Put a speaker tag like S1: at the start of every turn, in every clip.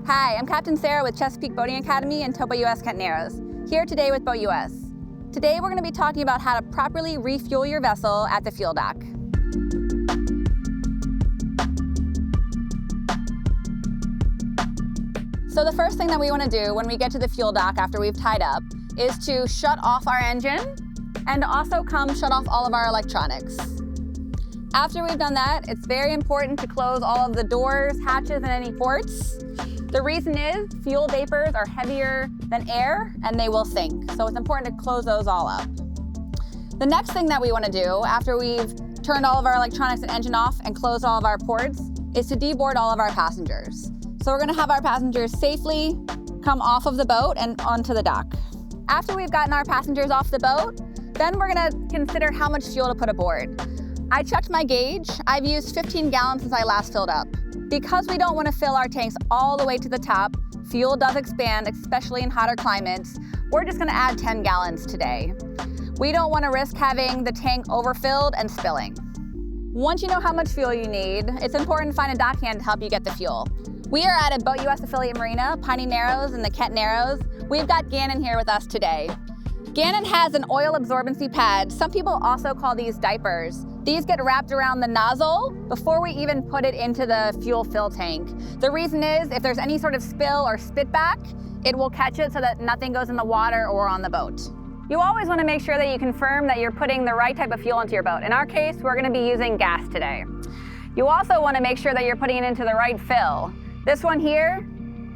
S1: Hi, I'm Captain Sarah with Chesapeake Boating Academy and TowBoatUS Kent Narrows, here today with BoatUS. Today we're going to be talking about how to properly refuel your vessel at the fuel dock. So the first thing that we want to do when we get to the fuel dock after we've tied up is to shut off our engine and also shut off all of our electronics. After we've done that, it's very important to close all of the doors, hatches, and any ports. The reason is fuel vapors are heavier than air and they will sink. So it's important to close those all up. The next thing that we want to do after we've turned all of our electronics and engine off and closed all of our ports is to deboard all of our passengers. So we're going to have our passengers safely come off of the boat and onto the dock. After we've gotten our passengers off the boat, then we're going to consider how much fuel to put aboard. I checked my gauge. I've used 15 gallons since I last filled up. Because we don't want to fill our tanks all the way to the top, fuel does expand, especially in hotter climates. We're just going to add 10 gallons today. We don't want to risk having the tank overfilled and spilling. Once you know how much fuel you need, it's important to find a dockhand to help you get the fuel. We are at a BoatUS affiliate marina, Piney Narrows and the Kent Narrows. We've got Gannon here with us today. Gannon has an oil absorbency pad. Some people also call these diapers. These get wrapped around the nozzle before we even put it into the fuel fill tank. The reason is if there's any sort of spill or spit back, it will catch it so that nothing goes in the water or on the boat. You always want to make sure that you confirm that you're putting the right type of fuel into your boat. In our case, we're going to be using gas today. You also want to make sure that you're putting it into the right fill. This one here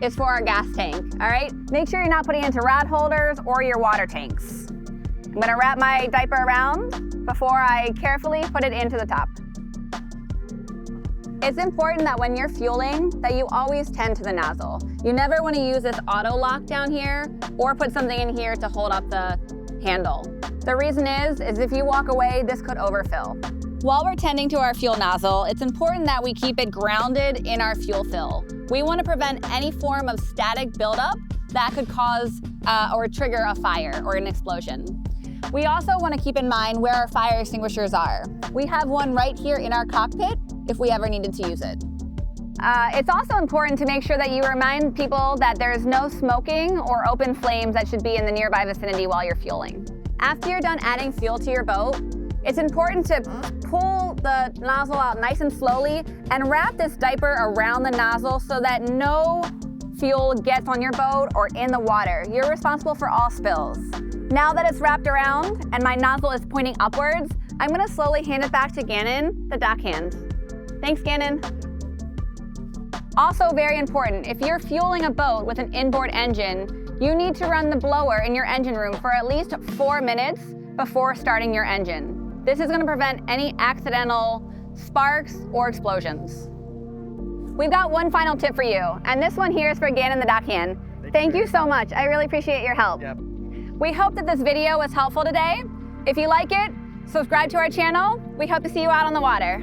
S1: is for our gas tank, all right? Make sure you're not putting it into rod holders or your water tanks. I'm gonna wrap my diaper around before I carefully put it into the top. It's important that when you're fueling that you always tend to the nozzle. You never wanna use this auto lock down here or put something in here to hold up the handle. The reason is if you walk away, this could overfill. While we're tending to our fuel nozzle, it's important that we keep it grounded in our fuel fill. We want to prevent any form of static buildup that could cause or trigger a fire or an explosion. We also want to keep in mind where our fire extinguishers are. We have one right here in our cockpit if we ever needed to use it. It's also important to make sure that you remind people that there is no smoking or open flames that should be in the nearby vicinity while you're fueling. After you're done adding fuel to your boat, it's important to pull the nozzle out nice and slowly and wrap this diaper around the nozzle so that no fuel gets on your boat or in the water. You're responsible for all spills. Now that it's wrapped around and my nozzle is pointing upwards, I'm going to slowly hand it back to Gannon, the dockhand. Thanks, Gannon. Also very important, if you're fueling a boat with an inboard engine, you need to run the blower in your engine room for at least 4 minutes before starting your engine. This is going to prevent any accidental sparks or explosions. We've got one final tip for you, and this one here is for Gannon the dockhand. Thank you so much. I really appreciate your help. Yep. We hope that this video was helpful today. If you like it, subscribe to our channel. We hope to see you out on the water.